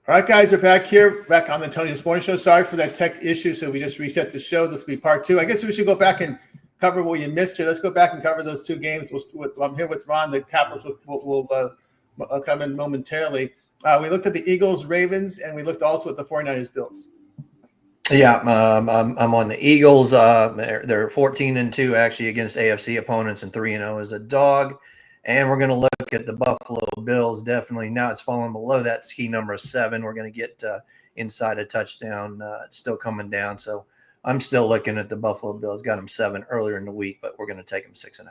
All right, guys, we're back on the Tony This Morning Show. Sorry for that tech issue, so we just reset the show. This will be part 2. I guess we should go back and cover what you missed here. Let's go back and cover those 2 games. I'm here with Ron. The Capitals will come in momentarily. We looked at the Eagles, Ravens, and we looked also at the 49ers, Bills. Yeah, I'm on the Eagles. They're 14-2 actually against AFC opponents, and 3-0 as a dog. And we're going to look at the Buffalo Bills. Definitely now it's falling below that ski number of 7. We're going to get inside a touchdown. It's still coming down. So I'm still looking at the Buffalo Bills. Got them 7 earlier in the week, but we're going to take them 6.5.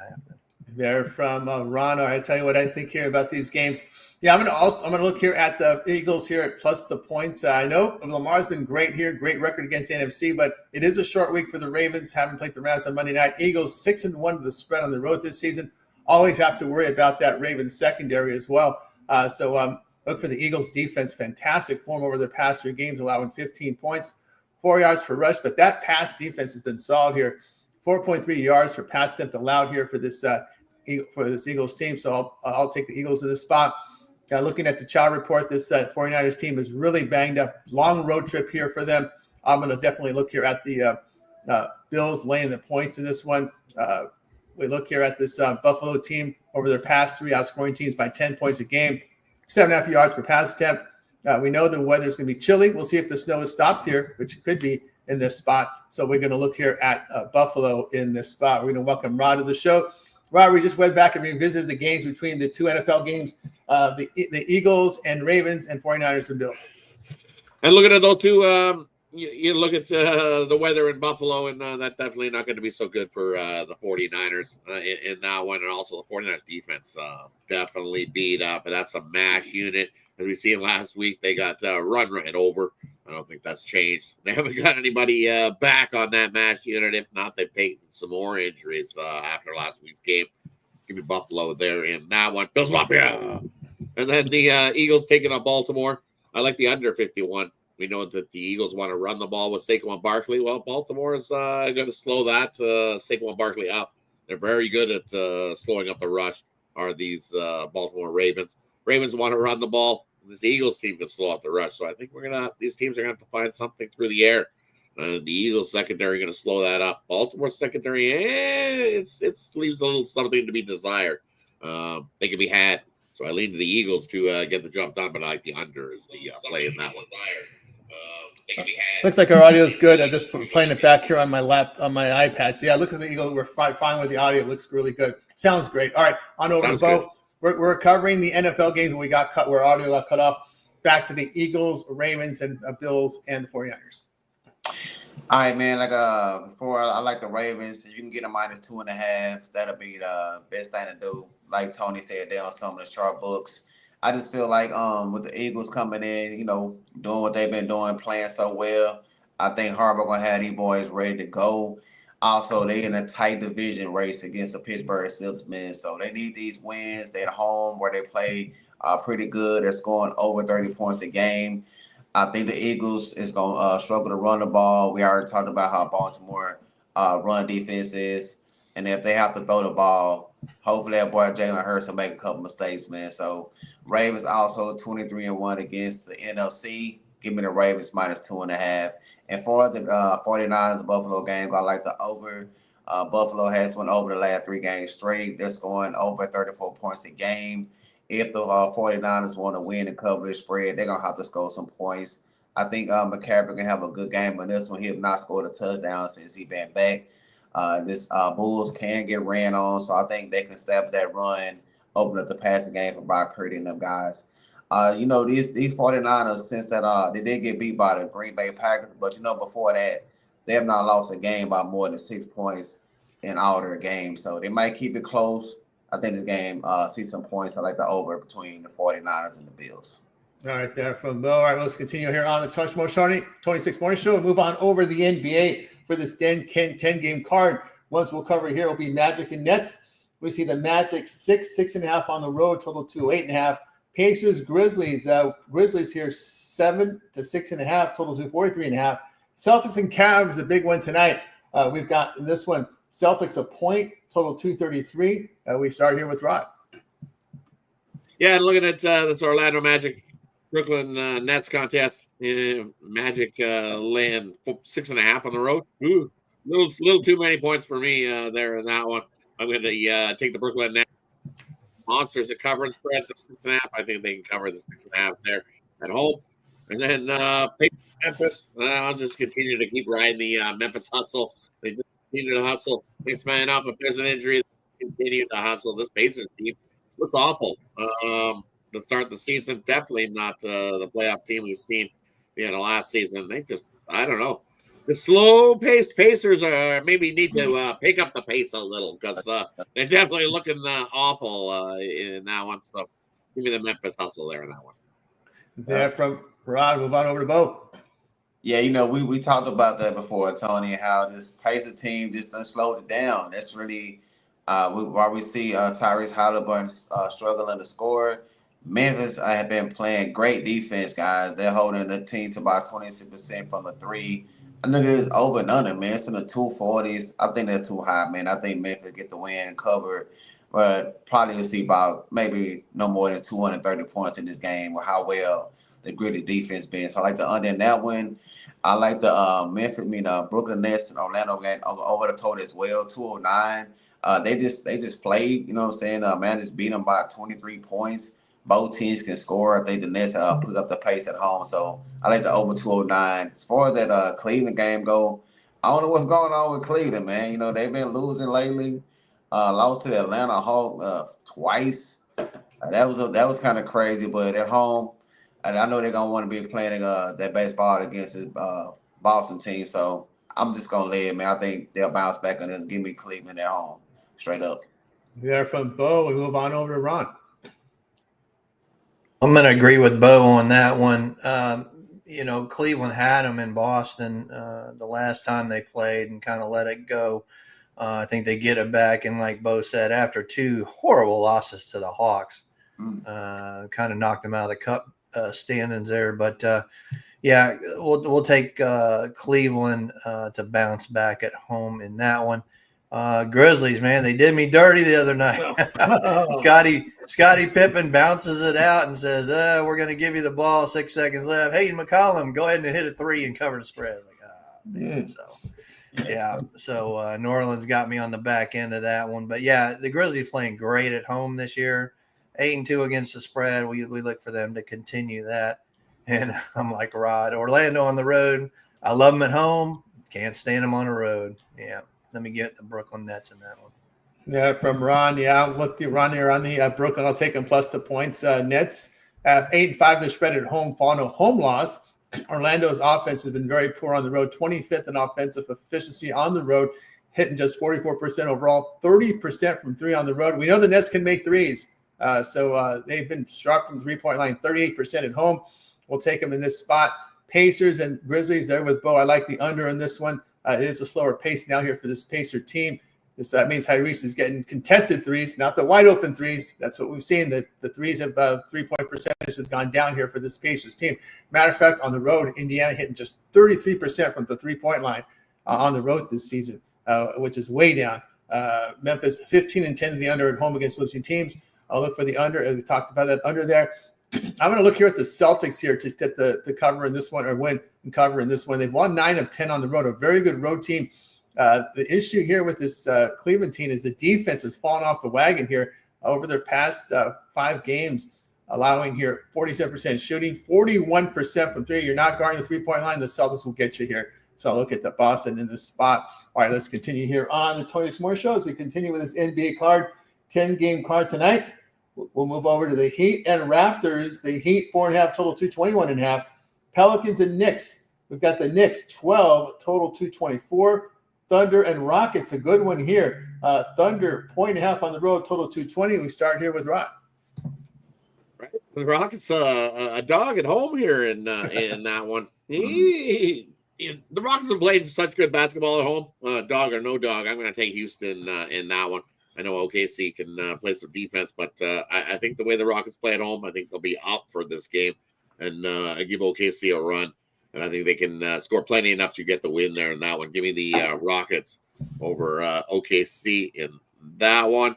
They're from Ron. I tell you what I think here about these games. Yeah, I'm going to look here at the Eagles here at plus the points. I know Lamar's been great here, great record against NFC, but it is a short week for the Ravens. Haven't played the Rams on Monday night. Eagles 6-1 to the spread on the road this season. Always have to worry about that Ravens secondary as well. So look for the Eagles defense. Fantastic form over their past 3 games, allowing 15 points, 4 yards per rush. But that pass defense has been solid here. 4.3 yards per pass attempt allowed here for this Eagles team. So I'll take the Eagles in this spot. Looking at the Chow report, this 49ers team is really banged up. Long road trip here for them. I'm going to definitely look here at the Bills laying the points in this one. We look here at this Buffalo team over their past 3 outscoring teams by 10 points a game, 7.5 yards per pass attempt. We know the weather's going to be chilly. We'll see if the snow is stopped here, which it could be in this spot. So we're going to look here at Buffalo in this spot. We're going to welcome Rod to the show. Rod, we just went back and revisited the games between the 2 NFL games, the Eagles and Ravens and 49ers and Bills. And looking at those 2, you look at the weather in Buffalo, and that's definitely not going to be so good for the 49ers in that one. And also the 49ers defense definitely beat up. And that's a MASH unit. As we seen last week, they got run right over. I don't think that's changed. They haven't got anybody back on that MASH unit. If not, they've taken some more injuries after last week's game. Give me Buffalo there in that one. Bills Mafia. And then the Eagles taking on Baltimore. I like the under 51. We know that the Eagles want to run the ball with Saquon Barkley. Well, Baltimore is going to slow that Saquon Barkley up. They're very good at slowing up the rush, are these Baltimore Ravens. Ravens want to run the ball. This Eagles team can slow up the rush. So I think these teams are going to have to find something through the air. The Eagles secondary going to slow that up. Baltimore secondary, it leaves a little something to be desired. They can be had. So I lean to the Eagles to get the job done, but I like the under as the play in that one. Looks like our audio is good. I'm just playing it back here on my iPad. So yeah, look at the Eagles. We're fine with the audio. It looks really good. Sounds great. All right, on over to Bo. We're covering the NFL games where we got cut, where audio got cut off. Back to the Eagles, Ravens, and Bills and the 49ers. All right, man. Before I like the Ravens. If you can get a -2.5, that'll be the best thing to do. Like Tony said, they're on some of the sharp books. I just feel like with the Eagles coming in, doing what they've been doing, playing so well, I think Harbaugh going to have these boys ready to go. Also, they're in a tight division race against the Pittsburgh Steelers, man. So they need these wins. They're at home where they play pretty good. They're scoring over 30 points a game. I think the Eagles is going to struggle to run the ball. We already talked about how Baltimore run defense is. And if they have to throw the ball, hopefully that boy Jalen Hurts will make a couple mistakes, man. So Ravens also 23-1 against the NFC. Give me the Ravens -2.5. And for the 49ers, the Buffalo game, I like the over. Buffalo has went over the last 3 games straight. They're scoring over 34 points a game. If the 49ers want to win and cover the spread, they're going to have to score some points. I think McCaffrey can have a good game on this one. He have not scored a touchdown since he been back. This Bulls can get ran on, so I think they can step that run, open up the passing game for Brock Purdy and them guys. These 49ers, since that they did get beat by the Green Bay Packers, but before that, they have not lost a game by more than 6 points in all their games. So they might keep it close. I think this game see some points. I like the over between the 49ers and the Bills. All right, there from Bill. All right, let's continue here on the Touch More Tony 26 Morning Show and move on over to the NBA for this 10-game card. Once we'll cover here will be Magic and Nets. We see the Magic 6.5 on the road, total 8.5. Pacers, Grizzlies. Grizzlies here 7 to 6.5, total 43.5. Celtics and Cavs, a big one tonight. We've got in this one Celtics a point, total 233. We start here with Rod. Yeah, and looking at this Orlando Magic Brooklyn Nets contest. Magic laying 6.5 on the road. Ooh, little too many points for me there in that one. I'm going to take the Brooklyn Nets. Monsters that cover the spreads of 6.5. I think they can cover the 6.5 there at home. And then Memphis. I'll just continue to keep riding the Memphis hustle. They just continue to hustle. Next man up. If there's an injury, they continue to hustle. This Pacers team looks awful. To start the season, definitely not the playoff team we've seen in the last season. They just, I don't know. The slow-paced Pacers maybe need to pick up the pace a little because they're definitely looking awful in that one. So give me the Memphis hustle there in that one. There from Rod, move on over to Bo. Yeah, we talked about that before, Tony, how this Pacer team just done slowed it down. That's really why we see Tyrese Halliburton struggling to score. Memphis have been playing great defense, guys. They're holding the team to about 26% from the three. I think it's over and under, man. It's in the 240s. I think that's too high, man. I think Memphis get the win and cover, but probably will see about maybe no more than 230 points in this game with how well the gritty defense been. So I like the under in that one. I like the Brooklyn Nets and Orlando game over the total as well, 209. They just played, you know what I'm saying? Managed to beat them by 23 points. Both teams can score. I think the Nets put up the pace at home. So I like the over 209. As far as that Cleveland game go, I don't know what's going on with Cleveland, man. You know, they've been losing lately. Lost to the Atlanta Hawks twice. That was kind of crazy, but at home, and I know they're gonna want to be playing that baseball against the Boston team. So I'm just gonna lay it, man. I think they'll bounce back and just give me Cleveland at home, straight up. There from Bo, we move on over to Ron. I'm going to agree with Bo on that one. Cleveland had them in Boston the last time they played and kind of let it go. I think they get it back. And like Bo said, after two horrible losses to the Hawks, kind of knocked them out of the cup standings there. But, we'll take Cleveland to bounce back at home in that one. Grizzlies, man, they did me dirty the other night. Scottie Pippen bounces it out and says, we're going to give you the ball, 6 seconds left. Hey, McCollum, go ahead and hit a three and cover the spread. So New Orleans got me on the back end of that one. But, the Grizzlies playing great at home this year, 8-2 against the spread. We look for them to continue that. And I'm like Rod, Orlando on the road. I love them at home. Can't stand them on the road. Yeah. Let me get the Brooklyn Nets in that one. Yeah, from Ron. Yeah, with the Ron here on the Brooklyn, I'll take them plus the points. Nets 8-5 the spread at home, following a home loss. Orlando's offense has been very poor on the road, 25th in offensive efficiency on the road, hitting just 44% overall, 30% from three on the road. We know the Nets can make threes, so they've been struck from three-point line, 38% at home. We'll take them in this spot. Pacers and Grizzlies there with Bo. I like the under in this one. It is a slower pace now here for this Pacer team. This means Tyrese is getting contested threes, not the wide open threes. That's what we've seen. The threes have 3-point percentage has gone down here for this Pacers team. Matter of fact, on the road, Indiana hitting just 33% from the 3-point line on the road this season, which is way down. Memphis 15-10 to the under at home against losing teams. I'll look for the under. We talked about that under there. I'm going to look here at the Celtics here to get the cover in this one, or win and cover in this one. They've won 9 of 10 on the road, a very good road team. The issue here with this Cleveland team is the defense has fallen off the wagon here over their past 5 games, allowing here 47% shooting, 41% from three. You're not guarding the 3-point line. The Celtics will get you here. So I'll look at the Boston in this spot. All right, let's continue here on the Tony S'more Show as we continue with this NBA card, 10-game card tonight. We'll move over to the Heat and Raptors. The Heat, 4.5, total 221.5. Pelicans and Knicks. We've got the Knicks, 12, total 224. Thunder and Rockets, a good one here. Thunder, 1.5 on the road, total 220. We start here with Rock. Right. The Rockets, a dog at home here in that one. The Rockets have played such good basketball at home. Dog or no dog, I'm going to take Houston in that one. I know OKC can play some defense, but I think the way the Rockets play at home, I think they'll be up for this game and give OKC a run. And I think they can score plenty enough to get the win there in that one. Give me the Rockets over OKC in that one.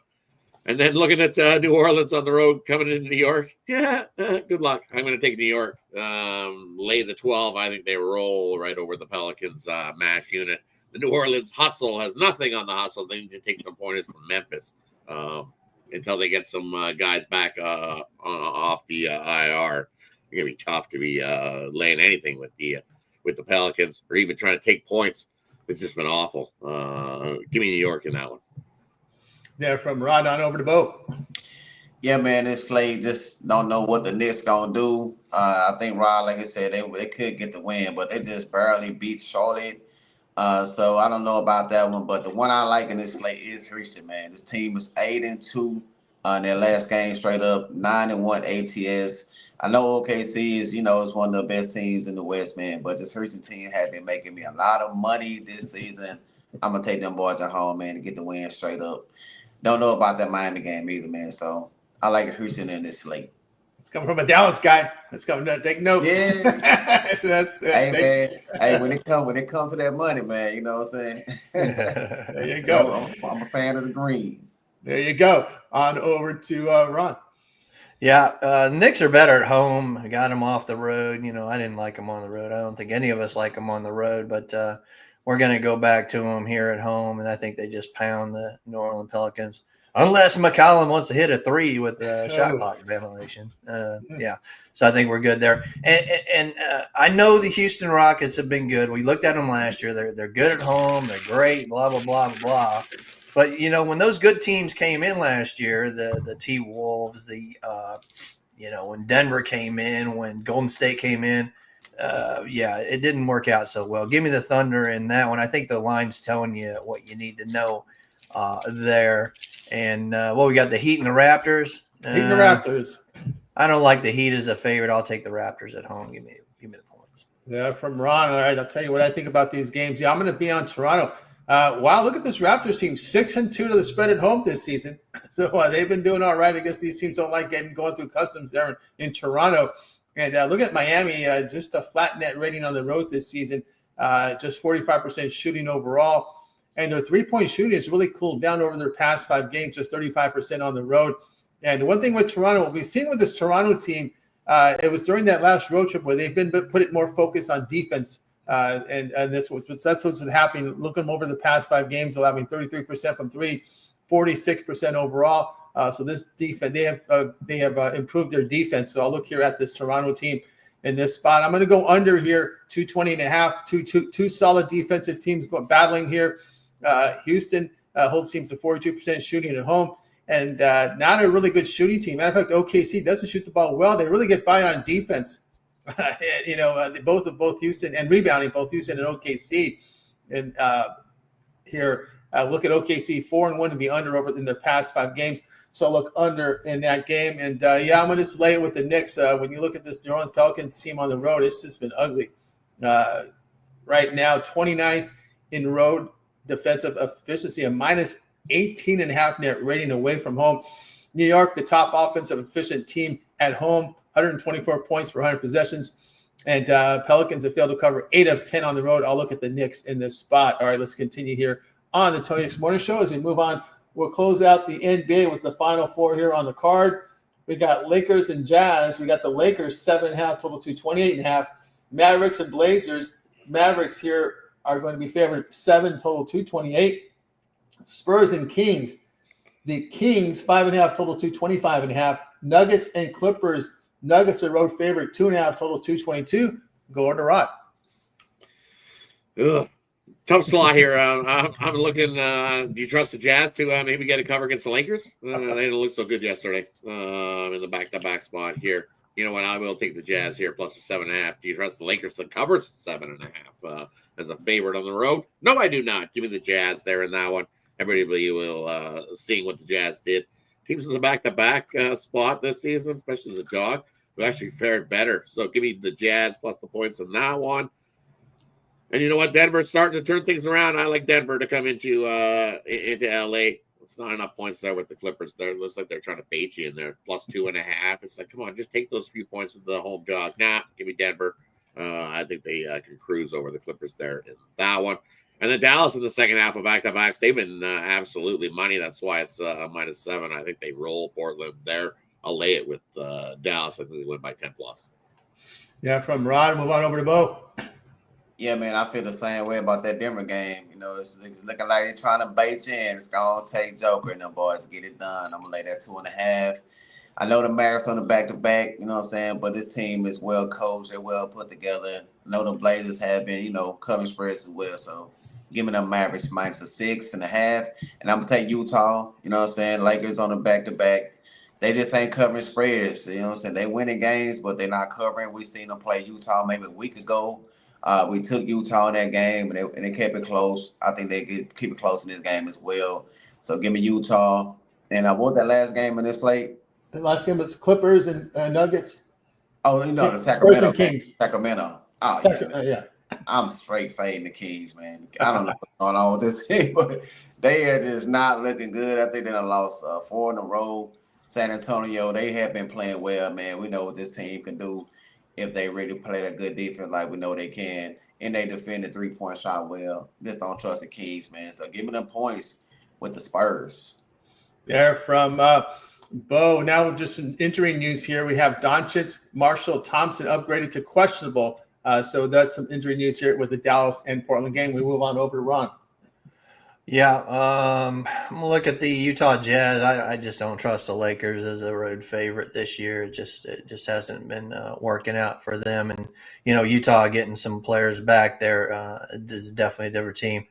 And then looking at New Orleans on the road coming into New York. Yeah, good luck. I'm going to take New York. Lay the 12. I think they roll right over the Pelicans mash unit. The New Orleans hustle has nothing on the hustle. They need to take some pointers from Memphis until they get some guys back off the IR. It's going to be tough to be laying anything with the Pelicans or even trying to take points. It's just been awful. Give me New York in that one. There from Rod on over to Bo. Yeah, man, this slate just don't know what the Knicks gonna do. I think Rod, like I said, they could get the win, but they just barely beat Charlotte. So I don't know about that one, but the one I like in this slate is Houston, man. This team is 8-2 in their last game straight up, 9-1 ATS. I know OKC is one of the best teams in the West, man, but this Houston team has been making me a lot of money this season. I'm gonna take them boys at home, man, to get the win straight up. Don't know about that Miami game either, man. So I like Houston in this slate. It's coming from a Dallas guy. It's coming to take note. Yeah. Hey, man. Hey, when it comes to that money, man, you know what I'm saying? There you go. I'm a fan of the green. There you go. On over to Ron. Yeah, Knicks are better at home. I got them off the road. I didn't like them on the road. I don't think any of us like them on the road, but we're going to go back to them here at home, and I think they just pound the New Orleans Pelicans. Unless McCollum wants to hit a 3 with the shot clock violation. Yeah, so I think we're good there. And I know the Houston Rockets have been good. We looked at them last year. They're good at home. They're great, blah, blah, blah, blah. But, when those good teams came in last year, the T-Wolves, when Denver came in, when Golden State came in, it didn't work out so well. Give me the Thunder in that one. I think the line's telling you what you need to know there. And we got the Heat and the Raptors. Heat and the Raptors. I don't like the Heat as a favorite. I'll take the Raptors at home. Give me the points. Yeah, from Ron. All right, I'll tell you what I think about these games. Yeah, I'm going to be on Toronto. Wow, look at this Raptors team, 6-2 to the spread at home this season. So they've been doing all right. I guess these teams don't like going through customs there in Toronto. And look at Miami, just a flat net rating on the road this season, just 45% shooting overall. And their three-point shooting has really cooled down over their past 5 games, just 35% on the road. And one thing with Toronto, what we've seen with this Toronto team, it was during that last road trip where they've been put it more focused on defense. And that's what's been happening. Look at them over the past 5 games, allowing 33% from 3, 46% overall. So this defense, they have improved their defense. So I'll look here at this Toronto team in this spot. I'm going to go under here, 220.5. Two solid defensive teams battling here. Houston holds teams to 42% shooting at home, and not a really good shooting team. Matter of fact, OKC doesn't shoot the ball well. They really get by on defense. Both Houston and rebounding, both Houston and OKC. And here, look at OKC 4-1 in the under over in their past 5 games. So look under in that game. And I'm going to slay it with the Knicks. When you look at this New Orleans Pelicans team on the road, it's just been ugly. Right now, 29th in road defensive efficiency, a minus 18.5 net rating away from home. New York, the top offensive efficient team at home, 124 points per 100 possessions. And Pelicans have failed to cover 8 of 10 on the road. I'll look at the Knicks in this spot. All right, let's continue here on the Tony X Morning Show. As we move on, we'll close out the NBA with the Final 4 here on the card. We got Lakers and Jazz. We got the Lakers 7.5 total to 28.5. Mavericks and Blazers. Mavericks here are going to be favored 7 total 228. Spurs and Kings. The Kings 5.5 total 225.5. Nuggets and Clippers. Nuggets are road favorite 2.5 total 222. Go to Rod. Tough slot here. I'm looking. Do you trust the Jazz to maybe get a cover against the Lakers? They didn't look so good yesterday in the back-to-back spot here. You know what? I will take the Jazz here plus the 7.5. Do you trust the Lakers to cover 7.5 as a favorite on the road? No, I do not. Give me the Jazz there in that one. Everybody will seeing what the Jazz did. Teams in the back-to-back spot this season, especially as a dog, who actually fared better. So give me the Jazz plus the points in that one. And you know what? Denver's starting to turn things around. I like Denver to come into LA. It's not enough points there with the Clippers. There, it looks like they're trying to bait you in there. Plus 2.5. It's like, come on, just take those few points with the home dog. Nah, give me Denver. I think they can cruise over the Clippers there in that one. And then Dallas in the second half of back-to-backs, they've been absolutely money. That's why it's a -7. I think they roll Portland there. I'll lay it with Dallas. I think they win by 10+. Yeah, from Ron, move on over to Bo. Yeah, man, I feel the same way about that Denver game. You know, it's looking like they're trying to bait you in. It's going to take Joker and them boys to get it done. I'm going to lay that 2.5. I know the Mavericks on the back-to-back, you know what I'm saying, but this team is well coached. They're well put together. I know the Blazers have been, you know, covering spreads as well. So give me them Mavericks -6.5. And I'm going to take Utah, you know what I'm saying, Lakers on the back-to-back. They just ain't covering spreads, you know what I'm saying. They winning games, but they're not covering. We seen them play Utah maybe a week ago. We took Utah in that game, and they kept it close. I think they could keep it close in this game as well. So give me Utah. And what was that last game in this slate? The last game was Clippers and Nuggets. Oh, you know, the Spurs Sacramento and Kings. Sacramento. Oh, yeah. Yeah. I'm straight fading the Kings, man. I don't know what's going on with this team, but they are just not looking good. I think they done lost 4 in a row. San Antonio, they have been playing well, man. We know what this team can do if they really play a good defense like we know they can, and they defend the three-point shot well. Just don't trust the Kings, man. So give me them points with the Spurs. There from Bo. Now just some injury news here. We have Doncic, Marshall, Thompson upgraded to questionable. So that's some injury news here with the Dallas and Portland game. We move on over to Ron. Yeah, I'm gonna look at the Utah Jazz. I just don't trust the Lakers as a road favorite this year. It just hasn't been working out for them. And you know, Utah getting some players back there is definitely a different team.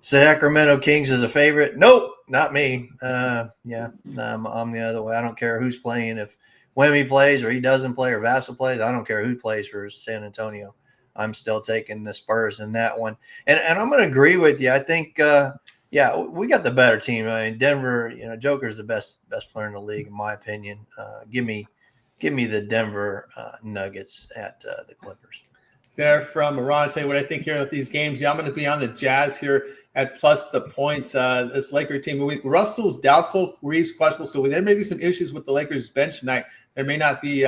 Sacramento Kings is a favorite. Nope, not me. I'm the other way. I don't care who's playing. If Wemby plays or he doesn't play or Vassell plays, I don't care who plays for San Antonio. I'm still taking the Spurs in that one. And I'm going to agree with you. I think, we got the better team. I mean, Denver, you know, Joker's the best player in the league, in my opinion. Give me the Denver Nuggets at the Clippers. There from Ron, tell you what I think here at these games. Yeah, I'm going to be on the Jazz here at plus the points. This Laker team, Russell's doubtful, Reeves questionable. So there may be some issues with the Lakers bench tonight. There may not be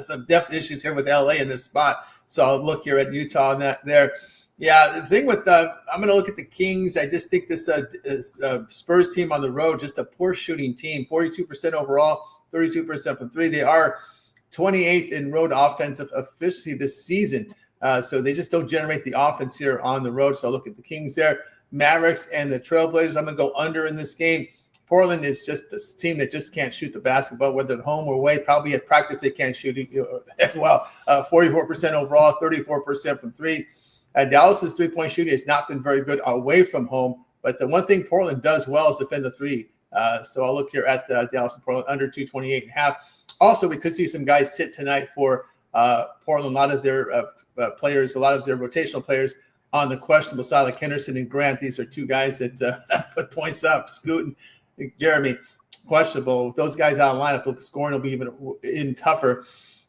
some depth issues here with LA in this spot. So I'll look here at Utah and that there. Yeah, the thing with I'm going to look at the Kings. I just think this Spurs team on the road, just a poor shooting team, 42% overall, 32% from three. They are 28th in road offensive efficiency this season. So they just don't generate the offense here on the road. So I'll look at the Kings there. Mavericks and the Trailblazers, I'm going to go under in this game. Portland is just this team that just can't shoot the basketball, whether at home or away. Probably at practice they can't shoot it as well. 44% overall, 34% from three. Dallas's three-point shooting has not been very good away from home, but the one thing Portland does well is defend the three. So I'll look here at the Dallas and Portland under 228.5. Also, we could see some guys sit tonight for Portland. A lot of their players, a lot of their rotational players on the questionable side, like Henderson and Grant. These are two guys that put points up. Scoot and Jeremy, questionable. With those guys out of lineup, the scoring will be even tougher.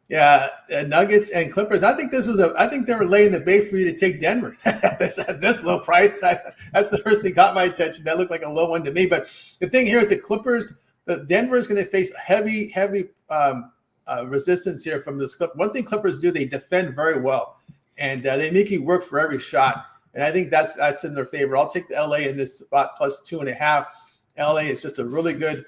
Yeah, Nuggets and Clippers. I think they were laying the bait for you to take Denver at this low price. That's the first thing caught my attention. That looked like a low one to me. But the thing here is the Clippers. Denver is going to face heavy resistance here from this Clip. One thing Clippers do, they defend very well, and they make you work for every shot. And I think that's in their favor. I'll take the LA in this spot plus 2.5. LA is just a very good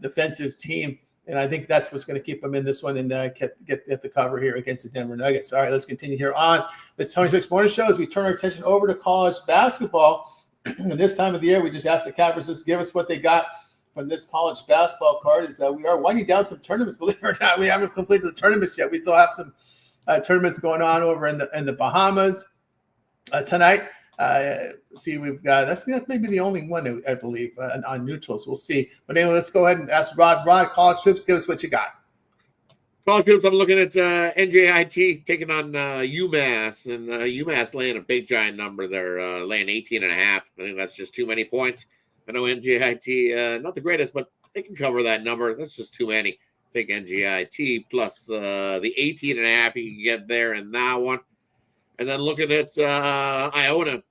defensive team. And I think that's what's going to keep them in this one and get the cover here against the Denver Nuggets. All right, let's continue here on the Tony Twix Morning Show as we turn our attention over to college basketball. And this time of the year, we just asked the cappers to give us what they got from this college basketball card. We are winding down some tournaments. Believe it or not, we haven't completed the tournaments yet. We still have some tournaments going on over in the Bahamas tonight. We've got that's maybe the only one I believe on neutrals. We'll see. But anyway, let's go ahead and ask Rod. College hoops, give us what you got. College hoops, I'm looking at NJIT taking on UMass, and UMass laying a big giant number. They're laying 18.5. I think that's just too many points. I know NJIT not the greatest, but they can cover that number. That's just too many. Take NJIT plus the 18.5 you can get there in that one. And then looking at Iona,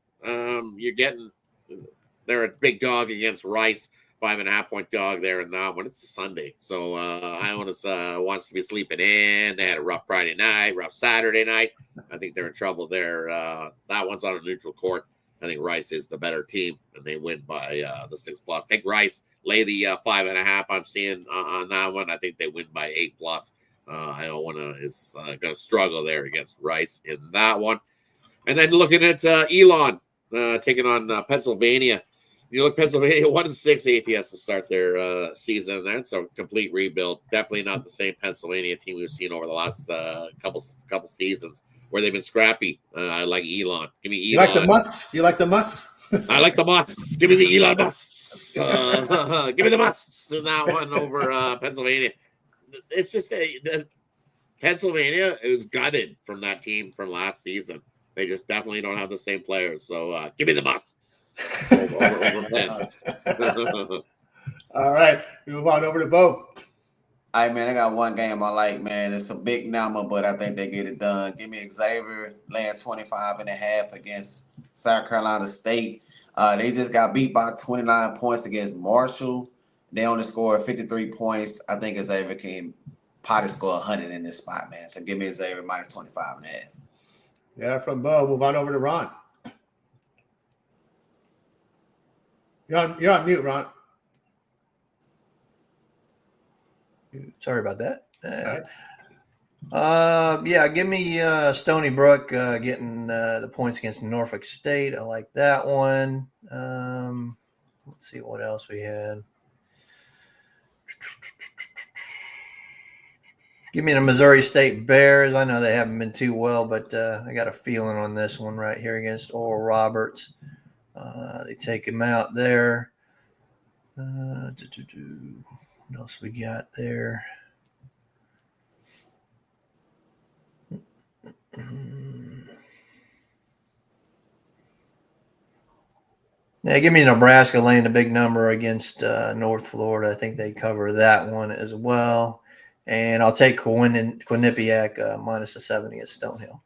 they're a big dog against Rice. 5.5 point dog there in that one. It's a Sunday, so Ionis wants to be sleeping in. They had a rough Friday night, rough Saturday night. I think they're in trouble there. That one's on a neutral court. I think Rice is the better team, and they win by the 6+. Take Rice, lay the 5.5. I'm seeing on that one. I think they win by 8+. Iowa is going to struggle there against Rice in that one. And then looking at Elon taking on Pennsylvania. You look Pennsylvania 1-6 ATS to start their season. That's a complete rebuild. Definitely not the same Pennsylvania team we've seen over the last couple seasons where they've been scrappy. I like Elon. Give me Elon. You like the Musks? You like the Musks? I like the Musks. Give me the Elon Musks. Give me the Musks in that one over Pennsylvania. It's just Pennsylvania is gutted from that team from last season. They just definitely don't have the same players. So give me the Musks over Penn. All right. We move on over to Bo. All right, man, I got one game I like, man. It's a big number, but I think they get it done. Give me Xavier laying 25.5 against South Carolina State. They just got beat by 29 points against Marshall. They only scored 53 points. I think Xavier can probably score 100 in this spot, man. So give me Xavier minus 25.5. Yeah, from Bo. Move on over to Ron. You're on mute, Ron. Sorry about that. Right. Yeah, give me Stony Brook getting the points against Norfolk State. I like that one. Let's see what else we had. Give me the Missouri State Bears. I know they haven't been too well, but I got a feeling on this one right here against Oral Roberts. They take him out there. What else we got there? Yeah, give me Nebraska laying a big number against North Florida. I think they cover that one as well. And I'll take Quinnipiac minus a 70 at Stonehill.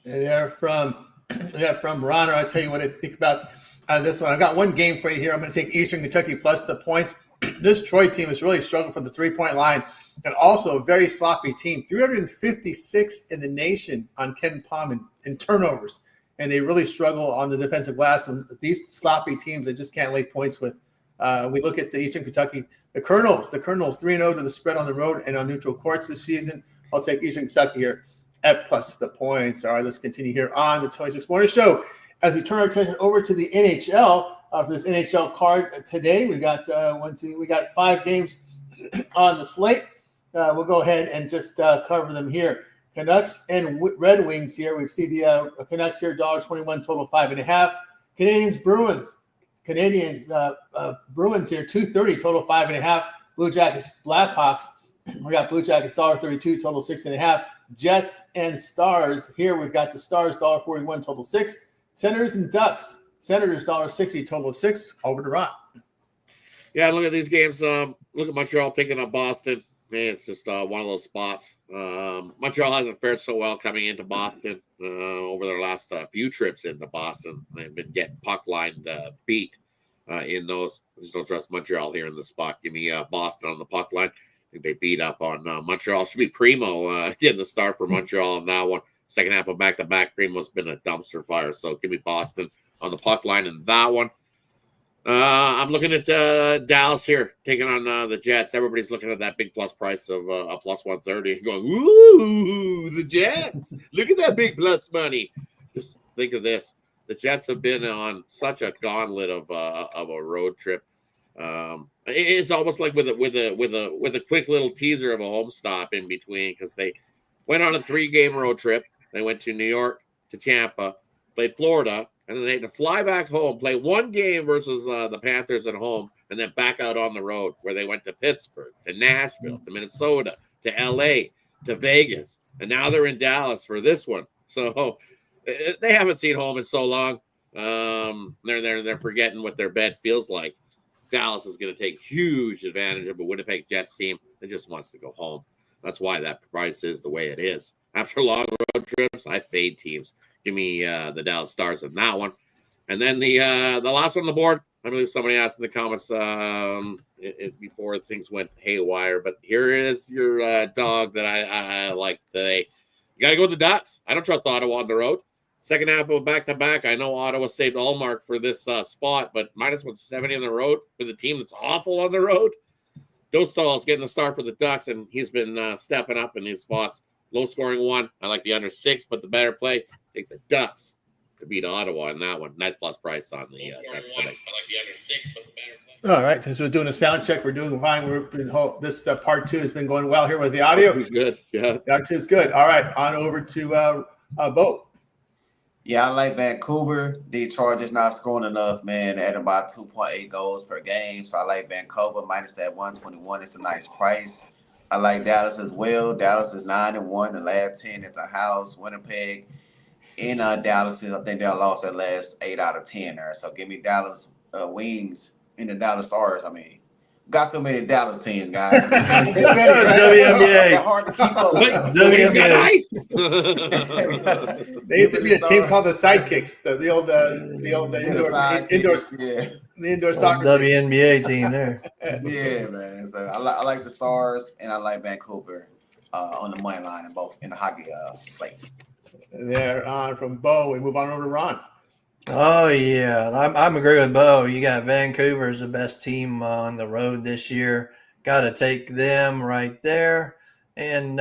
And they're from Ronner. I'll tell you what I think about this one. I got one game for you here. I'm going to take Eastern Kentucky plus the points. This Troy team has really struggled from the three-point line, and also a very sloppy team. 356 in the nation on Ken Palm in turnovers, and they really struggle on the defensive glass. And these sloppy teams, they just can't lay points with. We look at the Eastern Kentucky, the Colonels 3-0 to the spread on the road and on neutral courts this season. I'll take Eastern Kentucky here at plus the points. All right, let's continue here on the 26 Morning Show. As we turn our attention over to the NHL, for this NHL card today, we got 5 games on the slate. We'll go ahead and just cover them here. Canucks and Red Wings here. We see the Canucks here, $1.21 total, 5.5. Bruins here, $2.30 total, 5.5. Blue Jackets, Blackhawks. We got Blue Jackets, $1.32 total, 6.5. Jets and Stars here. We've got the Stars, $1.41 total, 6. Senators and Ducks. Senators, $1.60 total of 6. Over to Ron. Yeah, look at these games. Look at Montreal taking on Boston. Man, it's just one of those spots. Montreal hasn't fared so well coming into Boston over their last few trips into Boston. They've been getting puck lined beat in those. I just don't trust Montreal here in the spot. Give me Boston on the puck line. I think they beat up on Montreal. Should be Primo getting the start for Montreal on that one. Second half of back-to-back, Primo's been a dumpster fire. So give me Boston on the puck line in that one. I'm looking at Dallas here, taking on the Jets. Everybody's looking at that big plus price of a plus 130, going, ooh, the Jets. Look at that big plus money. Just think of this. The Jets have been on such a gauntlet of a road trip. It's almost like with a quick little teaser of a home stop in between, because they went on a 3-game road trip. They went to New York, to Tampa, played Florida, and then they had to fly back home, play 1 game versus the Panthers at home, and then back out on the road, where they went to Pittsburgh, to Nashville, to Minnesota, to L.A., to Vegas, and now they're in Dallas for this one. So they haven't seen home in so long. They're forgetting what their bed feels like. Dallas is going to take huge advantage of a Winnipeg Jets team that just wants to go home. That's why that price is the way it is. After long road trips, I fade teams. Give me the Dallas Stars in that one. And then the last one on the board, I believe somebody asked in the comments before things went haywire, but here is your dog that I like today. You got to go with the Ducks. I don't trust Ottawa on the road. Second half of a back-to-back. I know Ottawa saved Allmark for this spot, but minus 170 on the road with a team that's awful on the road. Dostal's getting the start for the Ducks, and he's been stepping up in these spots. Low-scoring one. I like the under 6, but the better play, take the Ducks to beat Ottawa in that one. Nice plus price on the Ducks today. I like the under 6, but the better play. All right, so we're doing a sound check. We're doing fine. This part 2 has been going well here with the audio. He's good. Yeah, part 2 is good. All right, on over to Bo. Yeah, I like Vancouver. The Chargers not scoring enough, man, at about 2.8 goals per game. So I like Vancouver minus that 121. It's a nice price. I like Dallas as well. Dallas is 9-1 the last 10 at the house. Winnipeg in Dallas is, I think they lost their last 8 out of 10 there. So give me Dallas Wings in the Dallas Stars. I mean, got so many Dallas teams, guys. WNBA. Hard to keep up. WNBA. There used to be a team called the Sidekicks, the indoor soccer WNBA team there. Yeah, man. So I like the Stars and I like Vancouver on the money line in the hockey slate. There on from Bo. We move on over to Ron. Oh yeah, I'm agree with Bo. You got Vancouver as the best team on the road this year. Got to take them right there. And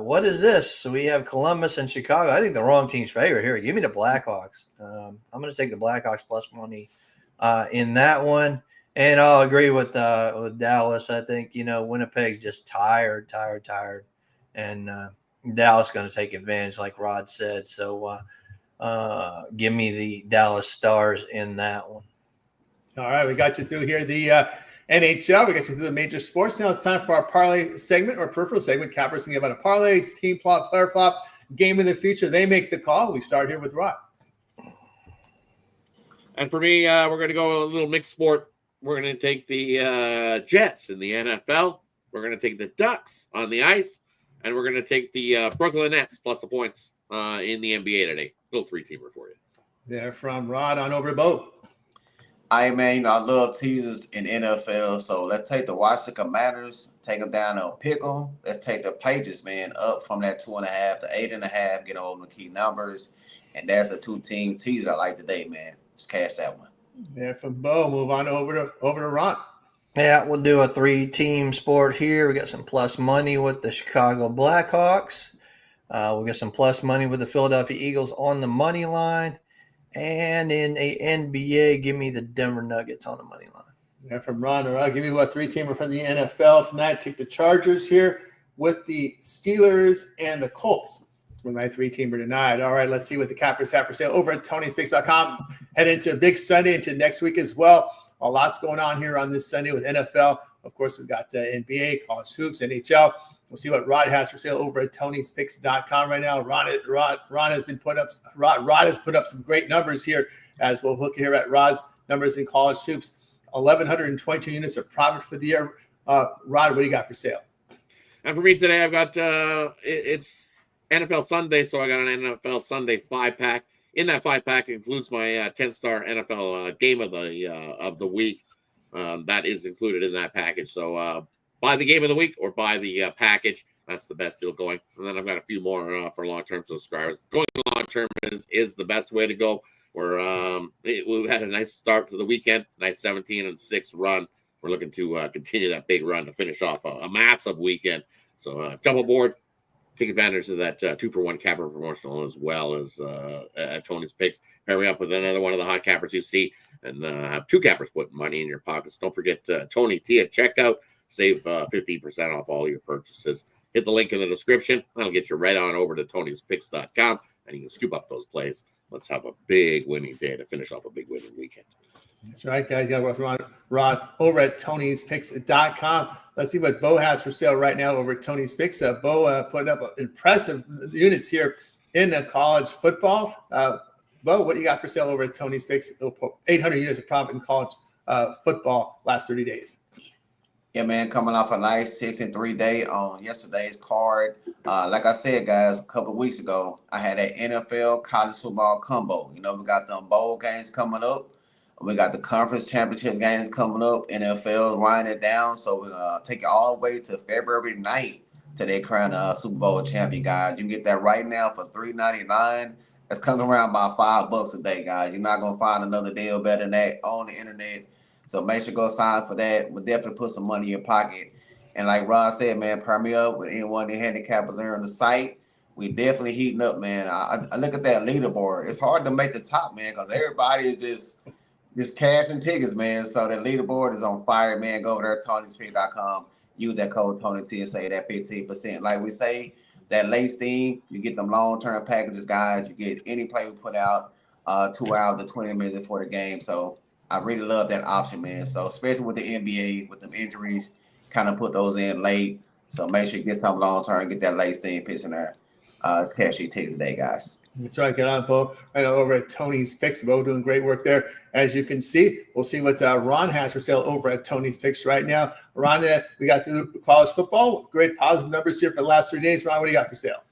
what is this? So we have Columbus and Chicago. I think the wrong team's favorite here. Give me the Blackhawks. I'm going to take the Blackhawks plus money in that one. And I'll agree with Dallas. I think Winnipeg's just tired, and Dallas going to take advantage, like Rod said. So. Give me the Dallas Stars in that one. All right, we got you through here. The NHL, we got you through the major sports. Now it's time for our parlay segment or peripheral segment. Cappers can give out a parlay, team plot, player plot, game in the future. They make the call. We start here with Rod. And for me, we're going to go a little mixed sport. We're going to take the Jets in the NFL. We're going to take the Ducks on the ice. And we're going to take the Brooklyn Nets plus the points in the NBA today. Little 3-teamer for you. There from Rod on over to Bo. I love teasers in NFL, so let's take the Washington Commanders, take them down and pick them. Let's take the Patriots, man, up from that 2.5 to 8.5, get over the key numbers, and there's a 2-team teaser I like today, man. Let's cash that one. There from Bo. Move on over to Ron. Yeah, we'll do a 3-team sport here. We got some plus money with the Chicago Blackhawks. We'll get some plus money with the Philadelphia Eagles on the money line. And in a NBA, give me the Denver Nuggets on the money line. Yeah, from Ron. I'll give you a 3-teamer from the NFL tonight. Take the Chargers here with the Steelers and the Colts with my 3-teamer tonight. All right, let's see what the Cappers have for sale over at Tony'sPicks.com. Head into a big Sunday into next week as well. A lot's going on here on this Sunday with NFL. Of course, we've got NBA, college hoops, NHL. We'll see what Rod has for sale over at Tony'sPicks.com right now. Rod has put up some great numbers here as we'll look here at Rod's numbers in college hoops. 1,122 units of profit for the year. Rod, what do you got for sale? And for me today, I've got it's NFL Sunday, so I got an NFL Sunday 5-pack. In that 5-pack includes my 10-star NFL game of the week. That is included in that package. So buy the game of the week or buy the package. That's the best deal going. And then I've got a few more for long-term subscribers. Going long-term is the best way to go. We had a nice start to the weekend, nice 17-6 run. We're looking to continue that big run to finish off a massive weekend. So jump aboard, take advantage of that 2-for-1 capper promotional as well as at Tony's Picks. Pair me up with another one of the hot cappers you see and have 2 cappers putting money in your pockets. Don't forget Tony T at checkout. Save 15% off all your purchases. Hit the link in the description. That'll get you right on over to Tony'sPicks.com, and you can scoop up those plays. Let's have a big winning day to finish off a big winning weekend. That's right, guys. You got to work with Rod over at Tony'sPicks.com. Let's see what Bo has for sale right now over at Tony's Picks. Bo putting up impressive units here in college football. Bo, what do you got for sale over at Tony's Picks? 800 units of profit in college football last 30 days. Yeah, man, coming off a nice 6-3 day on yesterday's card. Like I said, guys, a couple of weeks ago, I had that NFL college football combo. We got them bowl games coming up. We got the conference championship games coming up. NFL winding it down, so we're gonna take it all the way to February 9th to they crown Super Bowl champion, guys. You can get that right now for $3.99. That's coming around about $5 a day, guys. You're not gonna find another deal better than that on the internet. So make sure to go sign for that. We'll definitely put some money in your pocket. And like Rod said, man, pair me up with anyone that handicappers there on the site. We definitely heating up, man. I look at that leaderboard. It's hard to make the top, man, because everybody is just cashing tickets, man. So that leaderboard is on fire, man. Go over there, TonySpeed.com. Use that code TonyT and say that 15%. Like we say, that late steam, you get them long-term packages, guys. You get any play we put out 2 hours to 20 minutes before the game. So I really love that option, man. So especially with the NBA, with them injuries, kind of put those in late. So make sure you get some long-term, get that late steam pitch in there. It's cash your tickets today, guys. That's right. Get on, Bo. Right over at Tony's Picks. Bo doing great work there. As you can see, we'll see what Ron has for sale over at Tony's Picks right now. Ron, we got through college football. Great positive numbers here for the last 3 days. Ron, what do you got for sale?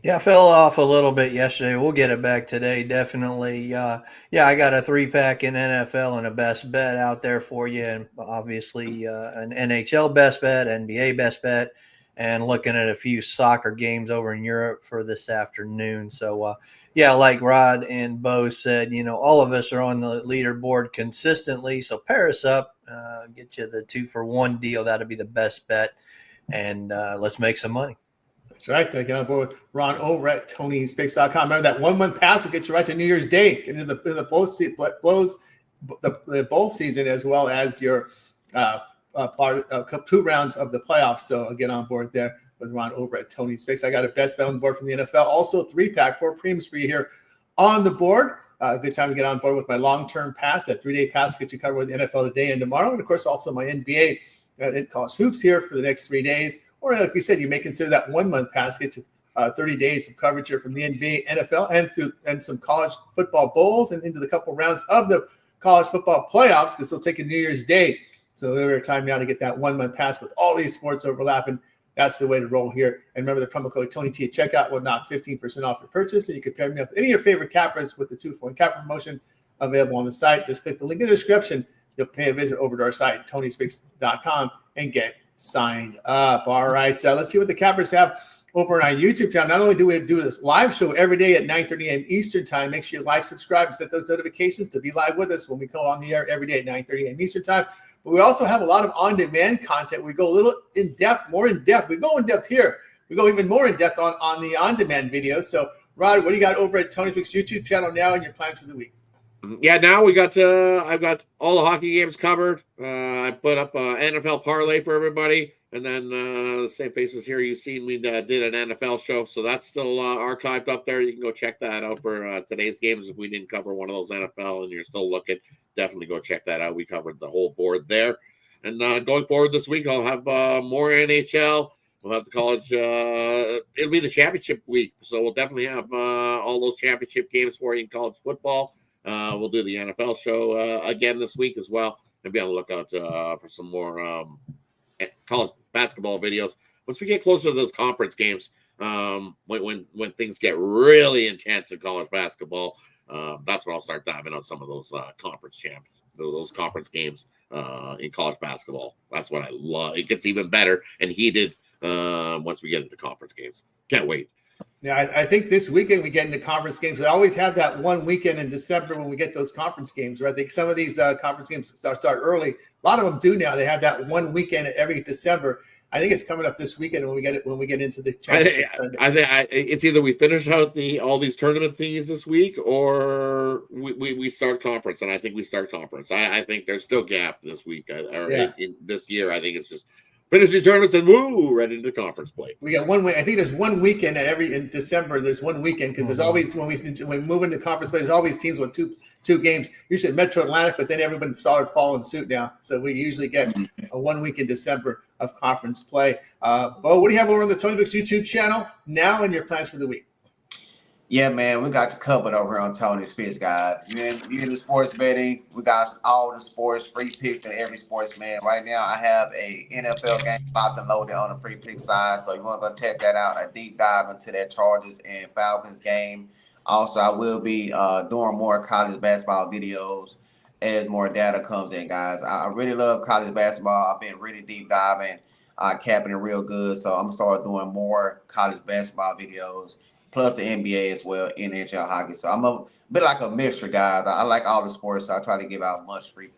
Yeah, I fell off a little bit yesterday. We'll get it back today, definitely. Yeah, I got a 3-pack in NFL and a best bet out there for you, and obviously an NHL best bet, NBA best bet, and looking at a few soccer games over in Europe for this afternoon. So, yeah, like Rod and Bo said, all of us are on the leaderboard consistently. So pair us up, get you the 2-for-1 deal. That'll be the best bet, and let's make some money. That's right. Get on board with Ron over at Tony'sPicks.com. Remember that 1 month pass will get you right to New Year's Day, get into the bowl season, as well as your part of 2 rounds of the playoffs. So get on board there with Ron over at Tony's Picks. I got a best bet on the board from the NFL. Also a 3-pack, 4 premiums for you here on the board. Good time to get on board with my long-term pass. That 3-day pass gets you covered with the NFL today and tomorrow. And of course, also my NBA in college hoops here for the next 3 days. Or like we said, you may consider that 1 month pass get you 30 days of coverage here from the NBA, NFL, and some college football bowls and into the couple rounds of the college football playoffs, because they'll take a New Year's Day. So we're time now to get that 1 month pass with all these sports overlapping. That's the way to roll here. And remember, the promo code TonyT at checkout will knock 15% off your purchase. And you can pair me up with any of your favorite cappers with the 2-for-1 capper promotion available on the site. Just click the link in the description. You'll pay a visit over to our site, Tony'sPicks.com, and get signed up. All right, let's see what the cappers have over on our YouTube channel. Not only do we do this live show every day at 9:30 a.m. Eastern time, make sure you like, subscribe, and set those notifications to be live with us when we go on the air every day at 9:30 a.m. Eastern time. But we also have a lot of on-demand content. We go a little more in depth. We go in depth here. We go even more in depth on the on-demand videos. So, Rod, what do you got over at Tony Picks YouTube channel now and your plans for the week? Yeah, now we got I've got all the hockey games covered. I put up an NFL parlay for everybody, and then the same faces here you've seen. We did an NFL show, so that's still archived up there. You can go check that out for today's games. If we didn't cover one of those NFL and you're still looking, definitely go check that out. We covered the whole board there. And going forward this week, I'll have more NHL. We'll have the college. It'll be the championship week, so we'll definitely have all those championship games for you in college football. We'll do the NFL show again this week as well, and be on the lookout for some more college basketball videos. Once we get closer to those conference games, when things get really intense in college basketball, that's when I'll start diving on some of those conference champs, those conference games in college basketball. That's what I love. It gets even better and heated once we get into conference games. Can't wait. Yeah, I think this weekend we get into conference games. I always have that one weekend in December when we get those conference games, right? I think some of these conference games start early. A lot of them do now. They have that one weekend every December. I think it's coming up this weekend when we get into the championship. I think it's either we finish out all these tournament things this week, or we start conference. And I think we start conference. I think there's still gap this week in this year. I think it's just finish the tournaments and right into conference play. We got 1 week. I think there's one weekend in December. There's one weekend because there's always when we move into conference play, there's always teams with two games. Usually Metro Atlantic, but then everyone started following suit now. So we usually get a 1 week in December of conference play. Bo, what do you have over on the Tony Picks YouTube channel now and your plans for the week? Yeah, man, we got you covered over here on Tony's Picks, guys. You in the sports betting? We got all the sports, free picks in every sports, man. Right now, I have a NFL game locked and loaded on the free pick side, so you want to go check that out. A deep dive into that Chargers and Falcons game. Also, I will be doing more college basketball videos as more data comes in, guys. I really love college basketball. I've been really deep diving, capping it real good. So I'm gonna start doing more college basketball videos, plus the NBA as well, in NHL hockey. So I'm a bit like a mixture, guys. I like all the sports, so I try to give out much free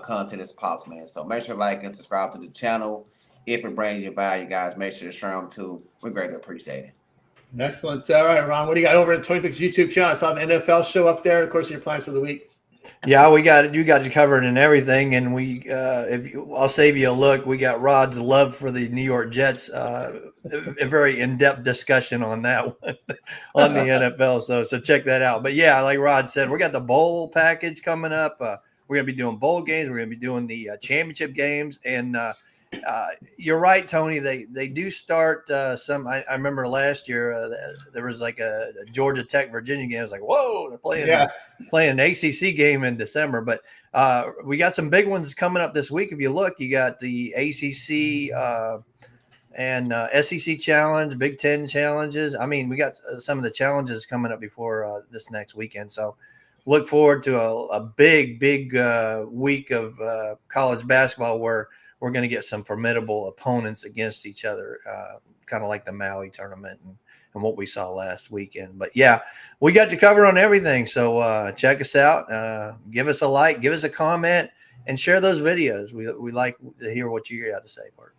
content as possible, man. So make sure to like and subscribe to the channel. If it brings you value, guys, make sure to share them too. We greatly appreciate it. Excellent. All right, Ron, what do you got over at Tony Pick's YouTube channel? I saw the NFL show up there. Of course, your plans for the week. Yeah, we got it. You got you covered and everything, and I'll save you a look. We got Rod's love for the New York Jets. A very in-depth discussion on that one on the NFL. So check that out. But yeah, like Rod said, we got the bowl package coming up. We're gonna be doing bowl games. We're gonna be doing the championship games, and you're right, Tony. They do start some. I remember last year there was like a Georgia Tech Virginia game. I was like, whoa, they're playing an ACC game in December. But we got some big ones coming up this week. If you look, you got the ACC and SEC challenge, Big Ten challenges. I mean, we got some of the challenges coming up before this next weekend. So look forward to a big week of college basketball where we're going to get some formidable opponents against each other, kind of like the Maui tournament and what we saw last weekend. But, yeah, we got you covered on everything. So check us out. Give us a like, give us a comment, and share those videos. We like to hear what you got to say, Bart.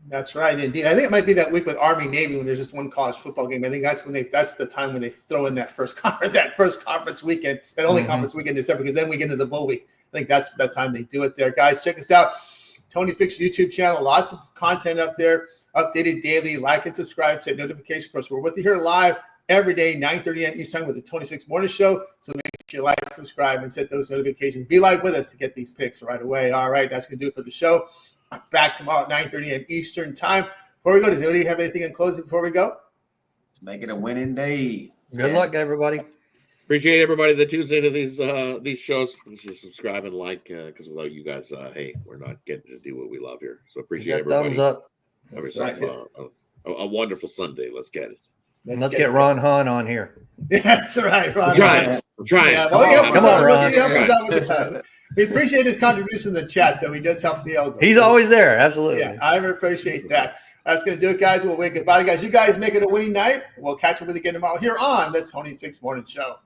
That's right, indeed. I think it might be that week with Army Navy when there's just one college football game. I think that's the time when they throw in that first conference weekend, that only conference weekend in December, because then we get into the bowl week. I think that's that time they do it there. Guys, check us out. Tony's Picks YouTube channel. Lots of content up there, updated daily. Like and subscribe, set notification. Of course, we're with you here live every day, 9:30 a.m. each time with the Tony's Picks Morning Show. So make sure you like, subscribe, and set those notifications. Be live with us to get these picks right away. All right, that's going to do it for the show. Back tomorrow at 9:30 a.m. Eastern time. Before we go, does anybody have anything in closing before we go? Let's make it a winning day. Good luck, everybody. Appreciate everybody that tunes into these shows. Please subscribe and like, because without you guys, hey, we're not getting to do what we love here. So appreciate everybody. Thumbs up. Have yourself a wonderful Sunday. Let's get it. Let's get Ron Hahn on here. That's right, Ron. I'm trying. Yeah, well, come on, Ron. We appreciate his contribution in the chat, though. He does help the algo. He's always there. Absolutely. Yeah, I appreciate that. That's going to do it, guys. We'll wake goodbye, guys. You guys make it a winning night. We'll catch up with you again tomorrow here on the Tony's Picks Morning Show.